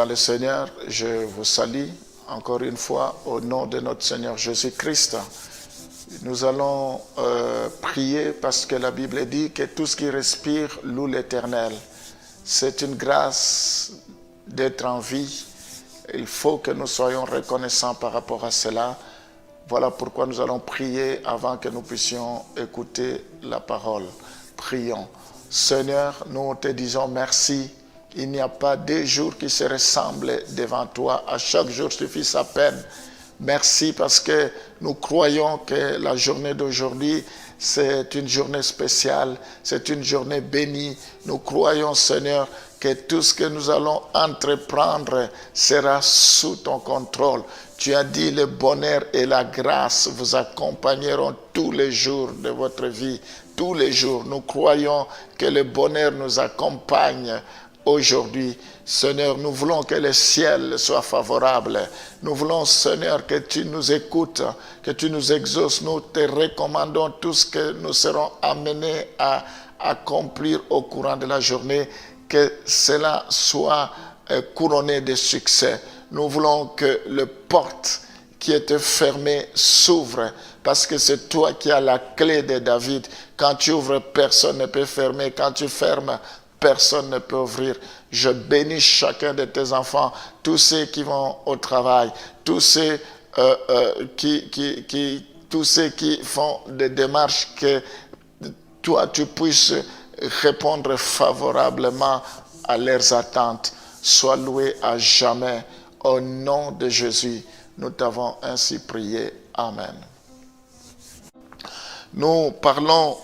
dans le Seigneur, je vous salue encore une fois au nom de notre Seigneur Jésus-Christ. Nous allons prier parce que la Bible dit que tout ce qui respire loue l'Éternel. C'est une grâce d'être en vie. Il faut que nous soyons reconnaissants par rapport à cela. Voilà pourquoi nous allons prier avant que nous puissions écouter la parole. Prions. Seigneur, nous te disons merci. Il n'y a pas deux jours qui se ressemblent devant toi. À chaque jour suffit sa peine. Merci parce que nous croyons que la journée d'aujourd'hui, c'est une journée spéciale, c'est une journée bénie. Nous croyons, Seigneur, que tout ce que nous allons entreprendre sera sous ton contrôle. Tu as dit le bonheur et la grâce vous accompagneront tous les jours de votre vie. Tous les jours, nous croyons que le bonheur nous accompagne aujourd'hui. Seigneur, nous voulons que le ciel soit favorable. Nous voulons, Seigneur, que tu nous écoutes, que tu nous exauces. Nous te recommandons tout ce que nous serons amenés à accomplir au courant de la journée, que cela soit couronné de succès. Nous voulons que les portes qui étaient fermées s'ouvrent, parce que c'est toi qui as la clé de David. Quand tu ouvres, personne ne peut fermer. Quand tu fermes, personne ne peut ouvrir. Je bénis chacun de tes enfants, tous ceux qui vont au travail, tous ceux qui font des démarches, que toi tu puisses répondre favorablement à leurs attentes. Sois loué à jamais. Au nom de Jésus, nous t'avons ainsi prié. Amen. Nous parlons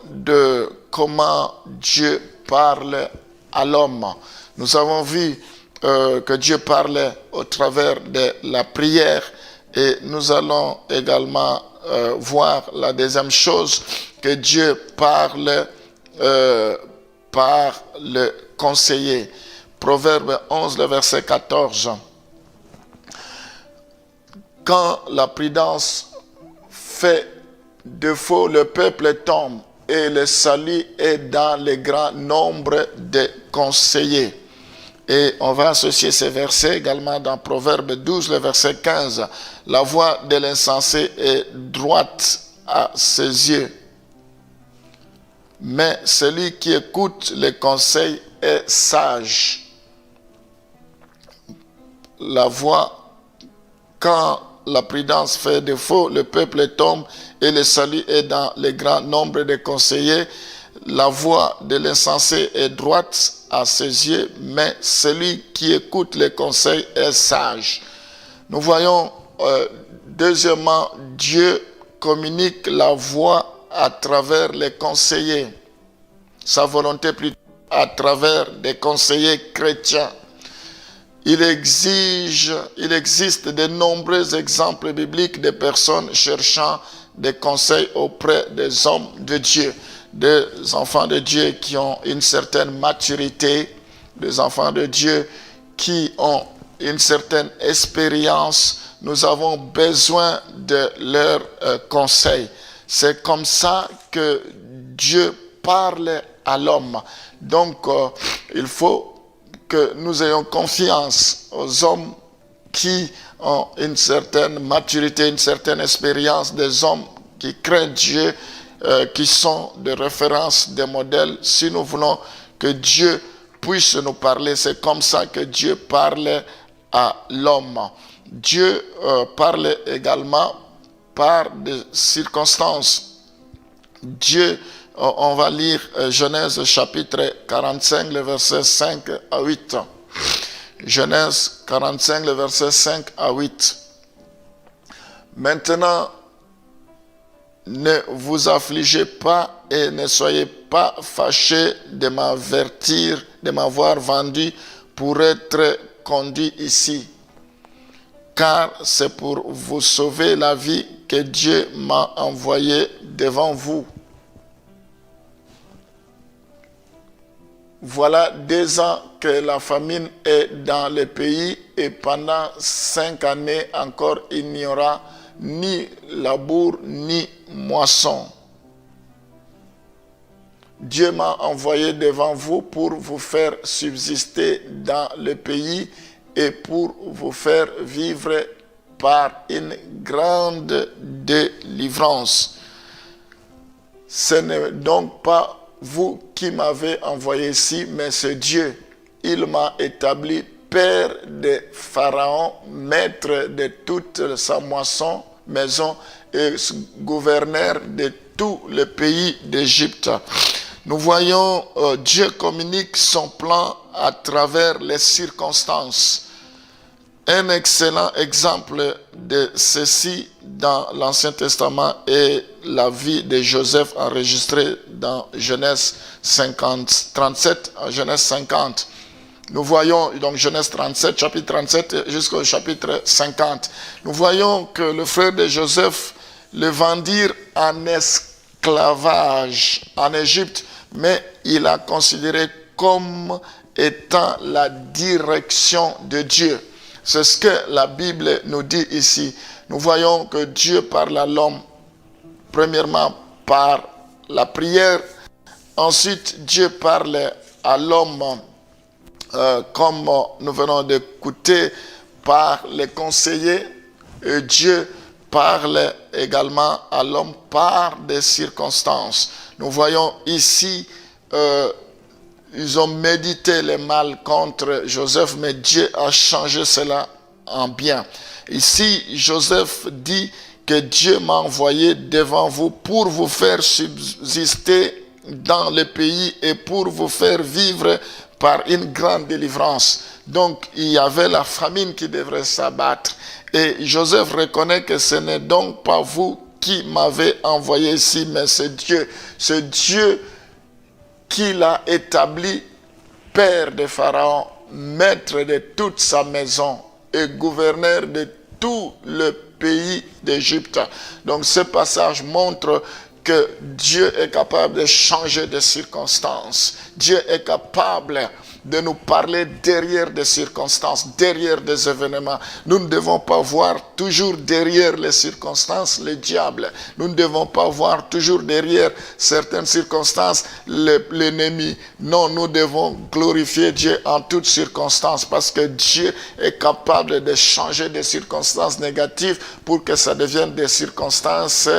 de comment Dieu parle à l'homme. Nous avons vu que Dieu parle au travers de la prière, et nous allons également voir la deuxième chose, que Dieu parle par le conseiller. Proverbe 11, le verset 14. Quand la prudence fait défaut, le peuple tombe, et le salut est dans le grand nombre de conseillers. Et on va associer ces versets également dans Proverbe 12, le verset 15. La voix de l'insensé est droite à ses yeux, mais celui qui écoute les conseils est sage. La voix, quand la prudence fait défaut, le peuple tombe, et le salut est dans le grand nombre de conseillers. La voix de l'insensé est droite à ses yeux, mais celui qui écoute les conseils est sage. Nous voyons, deuxièmement, Dieu communique la voix à travers les conseillers. Sa volonté plutôt à travers des conseillers chrétiens. Il existe de nombreux exemples bibliques de personnes cherchant des conseils auprès des hommes de Dieu, des enfants de Dieu qui ont une certaine maturité, des enfants de Dieu qui ont une certaine expérience. Nous avons besoin de leurs conseils. C'est comme ça que Dieu parle à l'homme. Donc, il faut que nous ayons confiance aux hommes qui ont une certaine maturité, une certaine expérience, des hommes qui craignent Dieu, qui sont des références, des modèles. Si nous voulons que Dieu puisse nous parler, c'est comme ça que Dieu parle à l'homme. Dieu parle également par des circonstances. Dieu, on va lire Genèse chapitre 45, le verset 5 à 8. Genèse 45, le verset 5 à 8. Maintenant, ne vous affligez pas et ne soyez pas fâchés de m'avertir, de m'avoir vendu pour être conduit ici. Car c'est pour vous sauver la vie que Dieu m'a envoyé devant vous. Voilà 2 ans que la famine est dans le pays, et pendant 5 années encore, il n'y aura ni labour ni moisson. Dieu m'a envoyé devant vous pour vous faire subsister dans le pays et pour vous faire vivre par une grande délivrance. Ce n'est donc pas vous qui m'avez envoyé ici, mais c'est Dieu. Il m'a établi père de Pharaon, maître de toute sa maison et gouverneur de tout le pays d'Égypte. Nous voyons Dieu communique son plan à travers les circonstances. Un excellent exemple de ceci dans l'Ancien Testament est la vie de Joseph enregistrée dans Genèse 37, Genèse 50. Nous voyons donc Genèse 37, chapitre 37 jusqu'au chapitre 50. Nous voyons que le frère de Joseph le vendirent en esclavage en Égypte, mais il a considéré comme étant la direction de Dieu. C'est ce que la Bible nous dit ici. Nous voyons que Dieu parle à l'homme, premièrement par la prière. Ensuite, Dieu parle à l'homme, comme nous venons d'écouter, par les conseillers. Et Dieu parle également à l'homme par des circonstances. Nous voyons ici, ils ont médité le mal contre Joseph, mais Dieu a changé cela en bien. Ici, Joseph dit que Dieu m'a envoyé devant vous pour vous faire subsister dans le pays et pour vous faire vivre par une grande délivrance. Donc, il y avait la famine qui devrait s'abattre. Et Joseph reconnaît que ce n'est donc pas vous qui m'avez envoyé ici, mais c'est Dieu. C'est Dieu qui l'a établi père de Pharaon, maître de toute sa maison et gouverneur de tout le pays d'Égypte. Donc ce passage montre que Dieu est capable de changer de circonstances. Dieu est capable de nous parler derrière des circonstances, derrière des événements. Nous ne devons pas voir toujours derrière les circonstances le diable. Nous ne devons pas voir toujours derrière certaines circonstances l'ennemi. Non, nous devons glorifier Dieu en toutes circonstances parce que Dieu est capable de changer des circonstances négatives pour que ça devienne des circonstances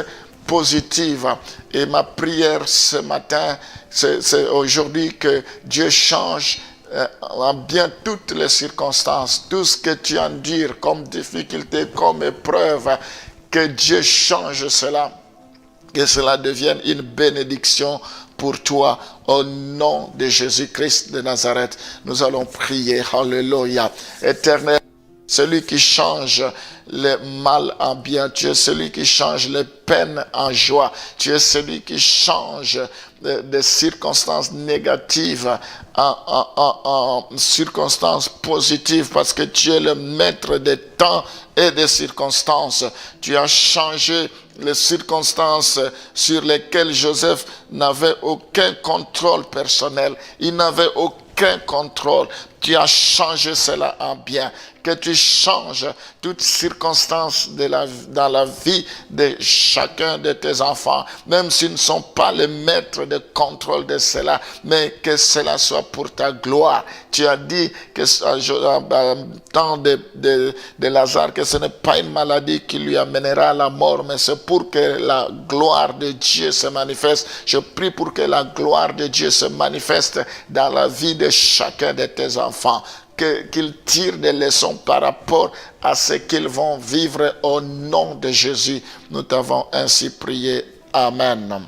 positive. Et ma prière ce matin, c'est aujourd'hui que Dieu change en bien toutes les circonstances, tout ce que tu endures comme difficulté, comme épreuve, que Dieu change cela, que cela devienne une bénédiction pour toi, au nom de Jésus-Christ de Nazareth. Nous allons prier, alléluia. Éternel, celui qui change le mal en bien, tu es celui qui change les peines en joie, tu es celui qui change des circonstances négatives en circonstances positives, parce que tu es le maître des temps et des circonstances. Tu as changé les circonstances sur lesquelles Joseph n'avait aucun contrôle personnel, il n'avait aucun contrôle. Tu as changé cela en bien. Que tu changes toutes circonstances dans la vie de chacun de tes enfants, même s'ils ne sont pas les maîtres de contrôle de cela, mais que cela soit pour ta gloire. Tu as dit que temps de Lazare, que ce n'est pas une maladie qui lui amènera à la mort, mais c'est pour que la gloire de Dieu se manifeste. Je prie pour que la gloire de Dieu se manifeste dans la vie de chacun de tes enfants. Qu'ils tirent des leçons par rapport à ce qu'ils vont vivre au nom de Jésus. Nous t'avons ainsi prié. Amen.